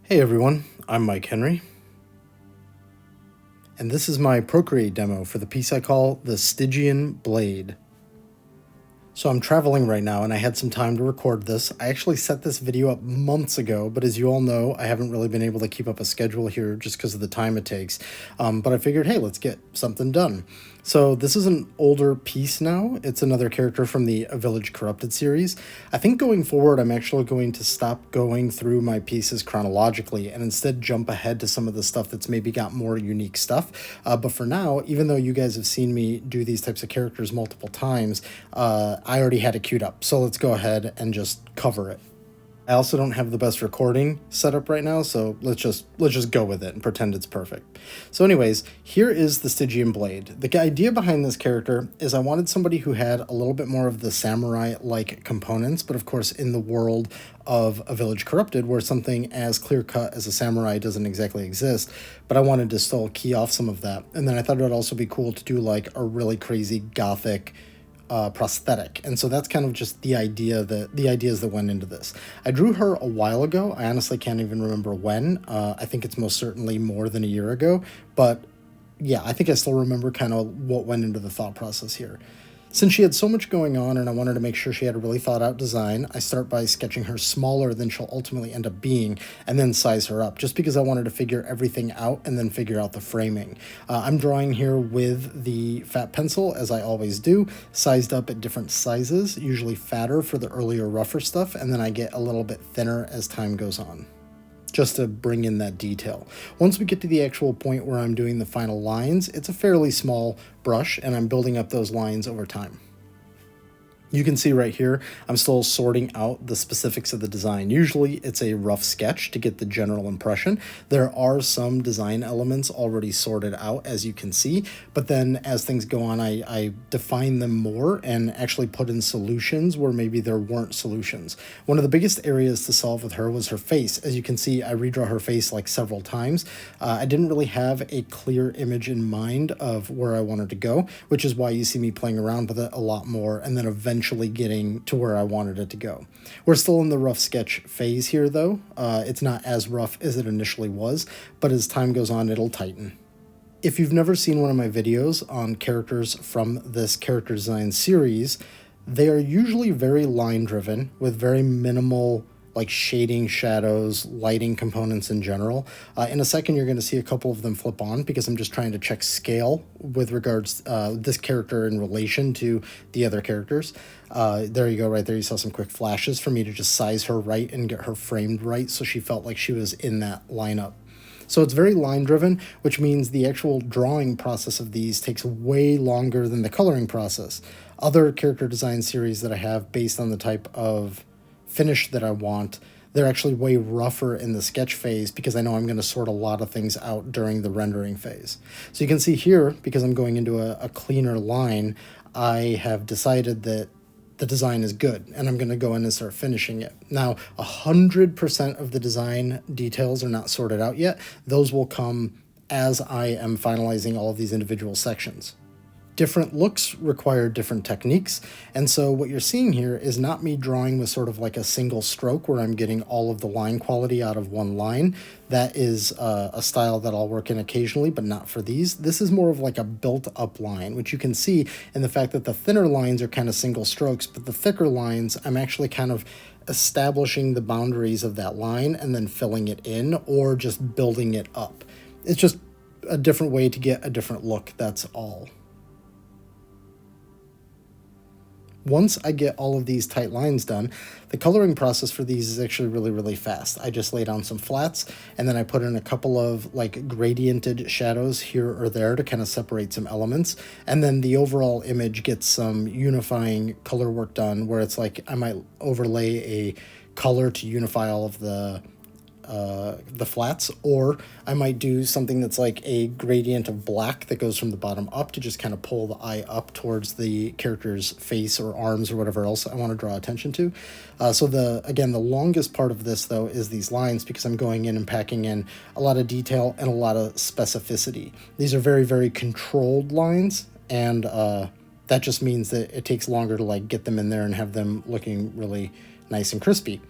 Hey everyone, I'm Mike Henry, and this is my Procreate demo for the piece I call the Stygian Blade. So I'm traveling right now and I had some time to record this. I actually set this video up months ago, but as you all know, I haven't really been able to keep up a schedule here just because of the time it takes. But I figured, hey, let's get something done. So this is an older piece now. It's another character from the A Village Corrupted series. I think going forward, I'm actually going to stop going through my pieces chronologically and instead jump ahead to some of the stuff that's maybe got more unique stuff. But for now, even though you guys have seen me do these types of characters multiple times, I already had it queued up. So let's go ahead and just cover it. I also don't have the best recording setup right now, so let's just go with it and pretend it's perfect. So anyways, here is the Stygian Blade. The idea behind this character is I wanted somebody who had a little bit more of the samurai-like components, but of course in the world of A Village Corrupted, where something as clear-cut as a samurai doesn't exactly exist, but I wanted to still key off some of that. And then I thought it would also be cool to do like a really crazy gothic prosthetic, and so that's kind of just the ideas that went into this. I drew her a while ago. I honestly can't even remember when. I think it's most certainly more than a year ago, but yeah, I think I still remember kind of what went into the thought process here. Since she had so much going on and I wanted to make sure she had a really thought out design, I start by sketching her smaller than she'll ultimately end up being and then size her up, just because I wanted to figure everything out and then figure out the framing. I'm drawing here with the fat pencil, as I always do, sized up at different sizes, usually fatter for the earlier, rougher stuff, and then I get a little bit thinner as time goes on, just to bring in that detail. Once we get to the actual point where I'm doing the final lines, it's a fairly small brush and I'm building up those lines over time. You can see right here, I'm still sorting out the specifics of the design. Usually it's a rough sketch to get the general impression. There are some design elements already sorted out, as you can see, but then as things go on, I define them more and actually put in solutions where maybe there weren't solutions. One of the biggest areas to solve with her was her face. As you can see, I redraw her face like several times. I didn't really have a clear image in mind of where I wanted to go, which is why you see me playing around with it a lot more and then eventually getting to where I wanted it to go. We're still in the rough sketch phase here though. It's not as rough as it initially was, but as time goes on, it'll tighten. If you've never seen one of my videos on characters from this character design series, they are usually very line driven with very minimal like shading, shadows, lighting components in general. In a second, you're going to see a couple of them flip on because I'm just trying to check scale with regards this character in relation to the other characters. There you go, right there. You saw some quick flashes for me to just size her right and get her framed right so she felt like she was in that lineup. So it's very line driven, which means the actual drawing process of these takes way longer than the coloring process. Other character design series that I have based on the type of finish that I want, they're actually way rougher in the sketch phase because I know I'm going to sort a lot of things out during the rendering phase. So you can see here, because I'm going into a cleaner line, I have decided that the design is good and I'm going to go in and start finishing it. Now, 100% of the design details are not sorted out yet. Those will come as I am finalizing all of these individual sections. Different looks require different techniques, and so what you're seeing here is not me drawing with sort of like a single stroke where I'm getting all of the line quality out of one line. That is a style that I'll work in occasionally, but not for these. This is more of like a built-up line, which you can see in the fact that the thinner lines are kind of single strokes, but the thicker lines, I'm actually kind of establishing the boundaries of that line and then filling it in or just building it up. It's just a different way to get a different look, that's all. Once I get all of these tight lines done, the coloring process for these is actually really, really fast. I just lay down some flats and then I put in a couple of like gradiented shadows here or there to kind of separate some elements. And then the overall image gets some unifying color work done where it's like I might overlay a color to unify all of the flats, or I might do something that's like a gradient of black that goes from the bottom up to just kind of pull the eye up towards the character's face or arms or whatever else I want to draw attention to. So the longest part of this though is these lines because I'm going in and packing in a lot of detail and a lot of specificity. These are very, very controlled lines, and that just means that it takes longer to like get them in there and have them looking really nice and crispy.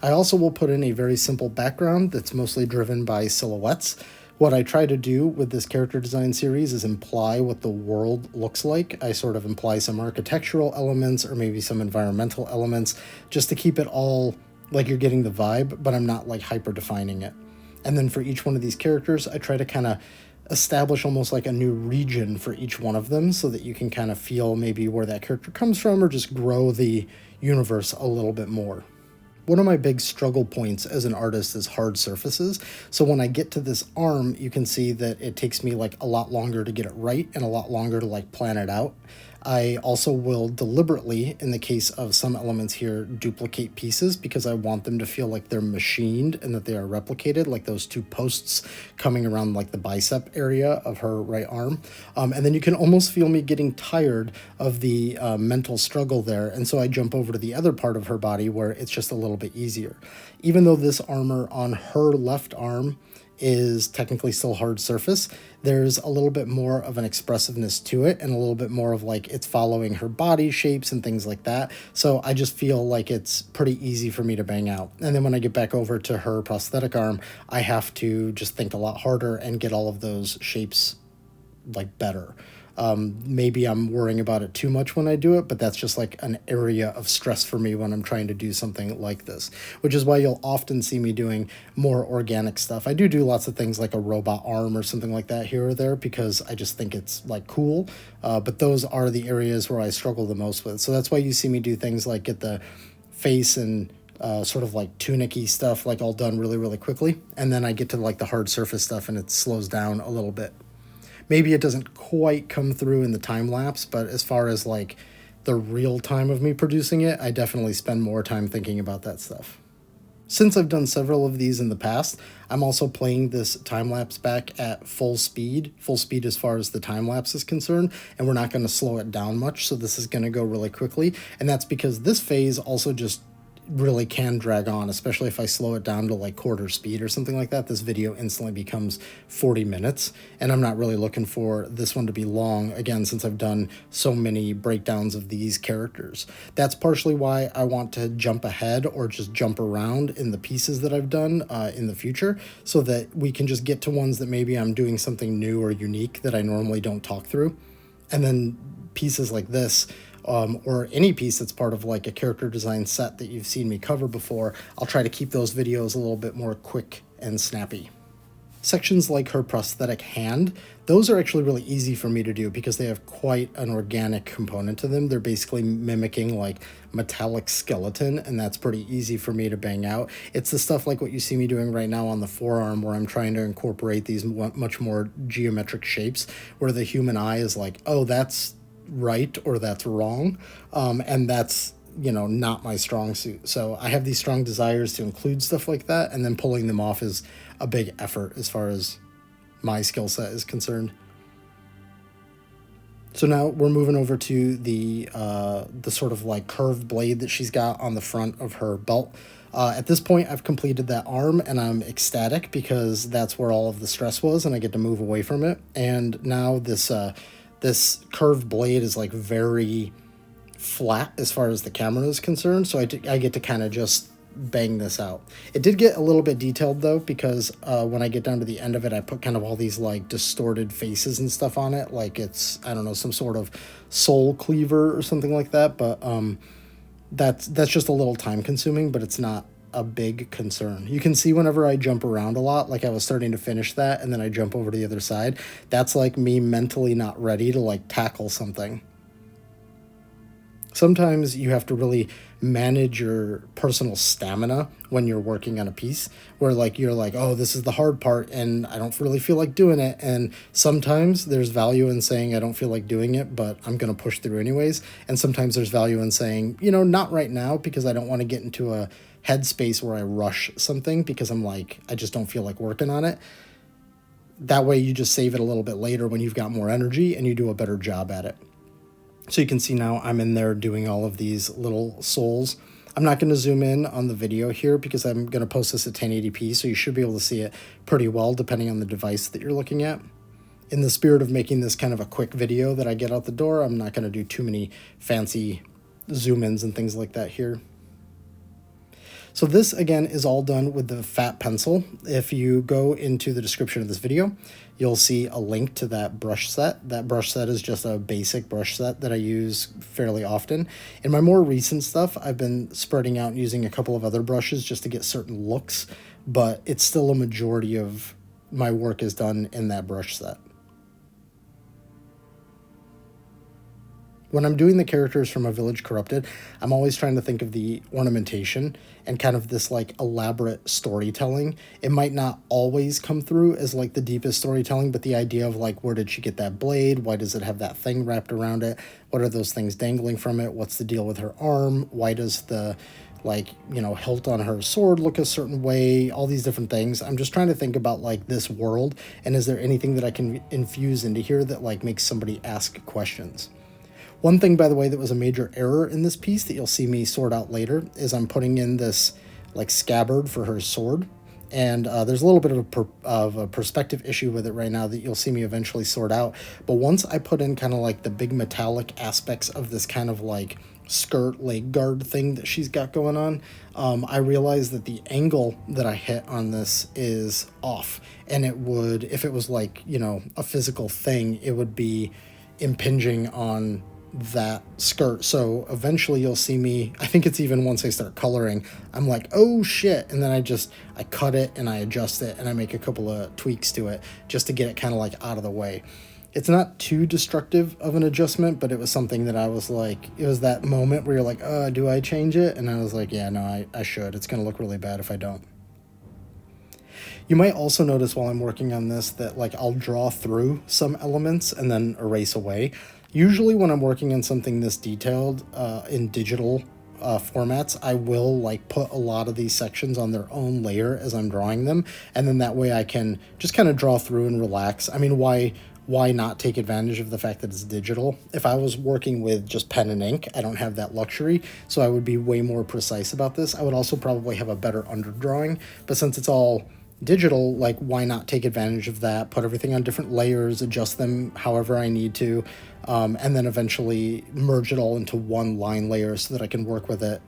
I also will put in a very simple background that's mostly driven by silhouettes. What I try to do with this character design series is imply what the world looks like. I sort of imply some architectural elements or maybe some environmental elements just to keep it all like you're getting the vibe, but I'm not like hyper defining it. And then for each one of these characters, I try to kind of establish almost like a new region for each one of them so that you can kind of feel maybe where that character comes from or just grow the universe a little bit more. One of my big struggle points as an artist is hard surfaces. So when I get to this arm, you can see that it takes me like a lot longer to get it right and a lot longer to like plan it out. I also will deliberately, in the case of some elements here, duplicate pieces because I want them to feel like they're machined and that they are replicated, like those two posts coming around like the bicep area of her right arm. And then you can almost feel me getting tired of the mental struggle there. And so I jump over to the other part of her body where it's just a little bit easier. Even though this armor on her left arm is technically still hard surface, there's a little bit more of an expressiveness to it and a little bit more of like it's following her body shapes and things like that. So I just feel like it's pretty easy for me to bang out. And then when I get back over to her prosthetic arm, I have to just think a lot harder and get all of those shapes like better. Maybe I'm worrying about it too much when I do it, but that's just like an area of stress for me when I'm trying to do something like this, which is why you'll often see me doing more organic stuff. I do lots of things like a robot arm or something like that here or there because I just think it's like cool, but those are the areas where I struggle the most with. So that's why you see me do things like get the face and sort of like tunic-y stuff like all done really, really quickly, and then I get to like the hard surface stuff and it slows down a little bit. Maybe it doesn't quite come through in the time lapse, but as far as like the real time of me producing it, I definitely spend more time thinking about that stuff. Since I've done several of these in the past, I'm also playing this time lapse back at full speed as far as the time lapse is concerned, and we're not going to slow it down much, so this is going to go really quickly, and that's because this phase also just really can drag on, especially if I slow it down to like quarter speed or something like that. This video instantly becomes 40 minutes, and I'm not really looking for this one to be long, again, since I've done so many breakdowns of these characters. That's partially why I want to jump ahead or just jump around in the pieces that I've done in the future, so that we can just get to ones that maybe I'm doing something new or unique that I normally don't talk through. And then pieces like this, or any piece that's part of like a character design set that you've seen me cover before, I'll try to keep those videos a little bit more quick and snappy. Sections like her prosthetic hand, those are actually really easy for me to do because they have quite an organic component to them. They're basically mimicking like metallic skeleton, and that's pretty easy for me to bang out. It's the stuff like what you see me doing right now on the forearm, where I'm trying to incorporate these much more geometric shapes, where the human eye is like, oh, that's right or that's wrong, and that's, you know, not my strong suit. So I have these strong desires to include stuff like that, and then pulling them off is a big effort as far as my skill set is concerned. So now we're moving over to the sort of like curved blade that she's got on the front of her belt. At this point, I've completed that arm, and I'm ecstatic because that's where all of the stress was, and I get to move away from it. And now this curved blade is like very flat as far as the camera is concerned, so I get to kind of just bang this out. It did get a little bit detailed though, because when I get down to the end of it, I put kind of all these like distorted faces and stuff on it, like it's, I don't know, some sort of soul cleaver or something like that, but that's just a little time consuming, but it's not a big concern. You can see whenever I jump around a lot, like I was starting to finish that and then I jump over to the other side, that's like me mentally not ready to like tackle something. Sometimes you have to really manage your personal stamina when you're working on a piece, where like you're like, oh, this is the hard part and I don't really feel like doing it. And sometimes there's value in saying I don't feel like doing it, but I'm going to push through anyways. And sometimes there's value in saying, you know, not right now, because I don't want to get into a headspace where I rush something because I'm like, I just don't feel like working on it. That way you just save it a little bit later when you've got more energy and you do a better job at it. So you can see now I'm in there doing all of these little souls. I'm not going to zoom in on the video here because I'm going to post this at 1080p, so you should be able to see it pretty well depending on the device that you're looking at. In the spirit of making this kind of a quick video that I get out the door, I'm not going to do too many fancy zoom-ins and things like that here. So this, again, is all done with the fat pencil. If you go into the description of this video, you'll see a link to that brush set. That brush set is just a basic brush set that I use fairly often. In my more recent stuff, I've been spreading out and using a couple of other brushes just to get certain looks, but it's still a majority of my work is done in that brush set. When I'm doing the characters from A Village Corrupted, I'm always trying to think of the ornamentation and kind of this like elaborate storytelling. It might not always come through as like the deepest storytelling, but the idea of like, where did she get that blade? Why does it have that thing wrapped around it? What are those things dangling from it? What's the deal with her arm? Why does the hilt on her sword look a certain way? All these different things. I'm just trying to think about like this world, and is there anything that I can infuse into here that like makes somebody ask questions? One thing, by the way, that was a major error in this piece that you'll see me sort out later is I'm putting in this like scabbard for her sword. And there's a little bit of a perspective issue with it right now that you'll see me eventually sort out. But once I put in kind of like the big metallic aspects of this kind of like skirt leg guard thing that she's got going on, I realized that the angle that I hit on this is off. And it would, if it was like, a physical thing, it would be impinging on that skirt. So eventually you'll see me, I think it's even once I start coloring, I'm like, oh shit, and then I cut it and I adjust it and I make a couple of tweaks to it just to get it kind of like out of the way. It's not too destructive of an adjustment, but it was something that I was like, it was that moment where you're like, do I change it? And I was like, yeah, no, I should. It's gonna look really bad if I don't. You might also notice while I'm working on this that like I'll draw through some elements and then erase away. Usually when I'm working on something this detailed in digital formats, I will like put a lot of these sections on their own layer as I'm drawing them, and then that way I can just kind of draw through and relax. I mean, why not take advantage of the fact that it's digital? If I was working with just pen and ink, I don't have that luxury, so I would be way more precise about this. I would also probably have a better underdrawing, but since it's all digital, like why not take advantage of that, put everything on different layers, adjust them however I need to, and then eventually merge it all into one line layer so that I can work with it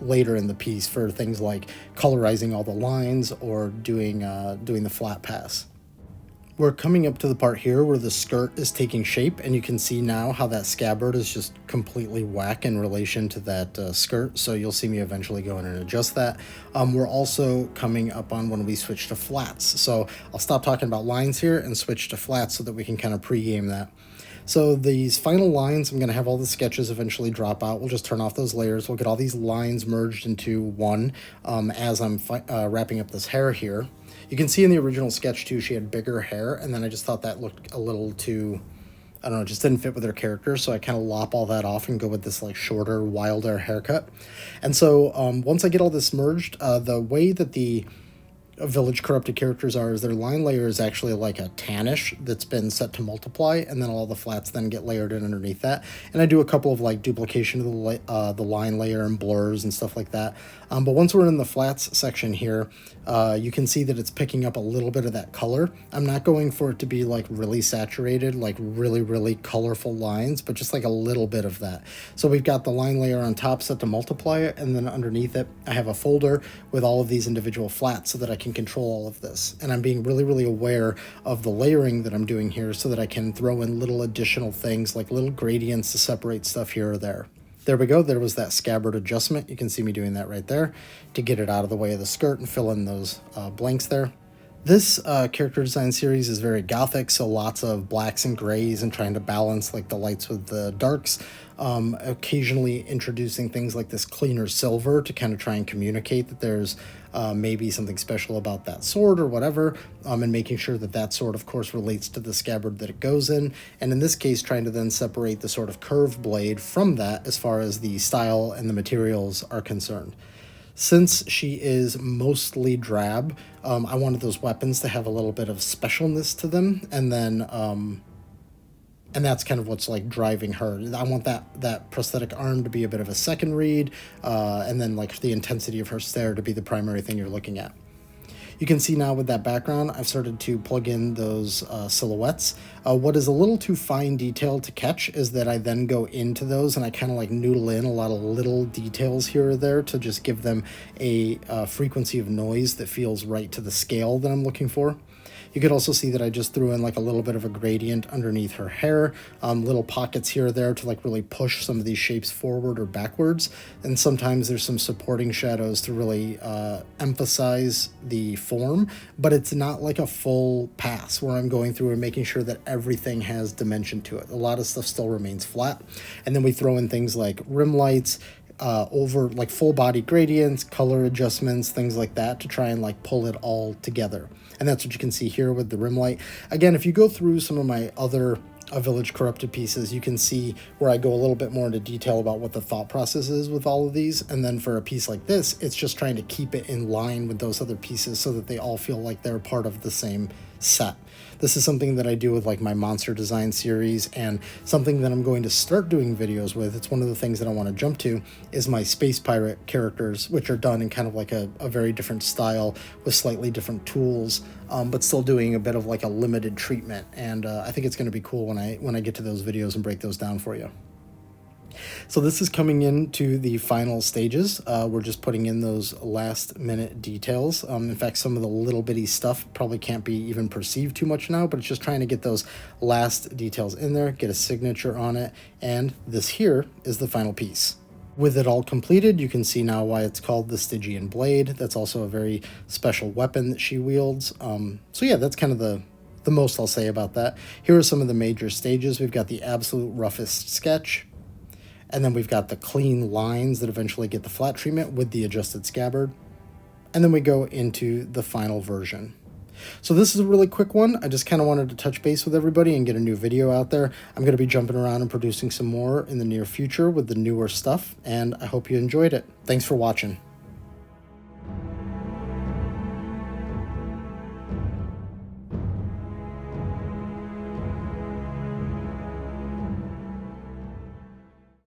later in the piece for things like colorizing all the lines or doing the flat pass. We're coming up to the part here where the skirt is taking shape, and you can see now how that scabbard is just completely whack in relation to that skirt, so you'll see me eventually go in and adjust that. We're also coming up on when we switch to flats, so I'll stop talking about lines here and switch to flats so that we can kind of pre-game that. So these final lines, I'm going to have all the sketches eventually drop out. We'll just turn off those layers. We'll get all these lines merged into one as I'm wrapping up this hair here. You can see in the original sketch too, she had bigger hair, and then I just thought that looked a little too, I don't know, just didn't fit with her character, so I kind of lop all that off and go with this like shorter, wilder haircut. And so once I get all this merged, the way that the Village Corrupted characters are is their line layer is actually like a tannish that's been set to multiply, and then all the flats then get layered in underneath that. And I do a couple of like duplication of the line layer and blurs and stuff like that. But once we're in the flats section here, you can see that it's picking up a little bit of that color. I'm not going for it to be like really saturated, like really, really colorful lines, but just like a little bit of that. So we've got the line layer on top set to multiply it, and then underneath it, I have a folder with all of these individual flats so that I can control all of this. And I'm being really, really aware of the layering that I'm doing here so that I can throw in little additional things like little gradients to separate stuff here or there. There we go. There was that scabbard adjustment. You can see me doing that right there to get it out of the way of the skirt and fill in those blanks there. This character design series is very gothic, so lots of blacks and grays and trying to balance like the lights with the darks. Occasionally introducing things like this cleaner silver to kind of try and communicate that there's maybe something special about that sword or whatever, and making sure that that sword, of course, relates to the scabbard that it goes in. And in this case, trying to then separate the sort of curved blade from that as far as the style and the materials are concerned. Since she is mostly drab, I wanted those weapons to have a little bit of specialness to them, and then and that's kind of what's like driving her. I want that prosthetic arm to be a bit of a second read, and then like the intensity of her stare to be the primary thing you're looking at. You can see now with that background, I've started to plug in those silhouettes. What is a little too fine detail to catch is that I then go into those and I kind of like noodle in a lot of little details here or there to just give them a frequency of noise that feels right to the scale that I'm looking for. You could also see that I just threw in like a little bit of a gradient underneath her hair, little pockets here or there to like really push some of these shapes forward or backwards. And sometimes there's some supporting shadows to really emphasize the form, but it's not like a full pass where I'm going through and making sure that everything has dimension to it. A lot of stuff still remains flat. And then we throw in things like rim lights, over like full body gradients, color adjustments, things like that to try and like pull it all together. And that's what you can see here with the rim light. Again, if you go through some of my other Village Corrupted pieces, you can see where I go a little bit more into detail about what the thought process is with all of these. And then for a piece like this, it's just trying to keep it in line with those other pieces so that they all feel like they're part of the same set. This is something that I do with like my monster design series, and something that I'm going to start doing videos with. It's one of the things that I want to jump to is my space pirate characters, which are done in kind of like a very different style with slightly different tools, but still doing a bit of like a limited treatment. And I think it's going to be cool when I get to those videos and break those down for you. So this is coming into the final stages. We're just putting in those last minute details. In fact, some of the little bitty stuff probably can't be even perceived too much now, but it's just trying to get those last details in there, get a signature on it, and this here is the final piece. With it all completed, you can see now why it's called the Stygian blade. That's also a very special weapon that she wields. So yeah, that's kind of the most I'll say about that. Here are some of the major stages. We've got the absolute roughest sketch, and then we've got the clean lines that eventually get the flat treatment with the adjusted scabbard. And then we go into the final version. So this is a really quick one. I just kind of wanted to touch base with everybody and get a new video out there. I'm going to be jumping around and producing some more in the near future with the newer stuff, and I hope you enjoyed it. Thanks for watching.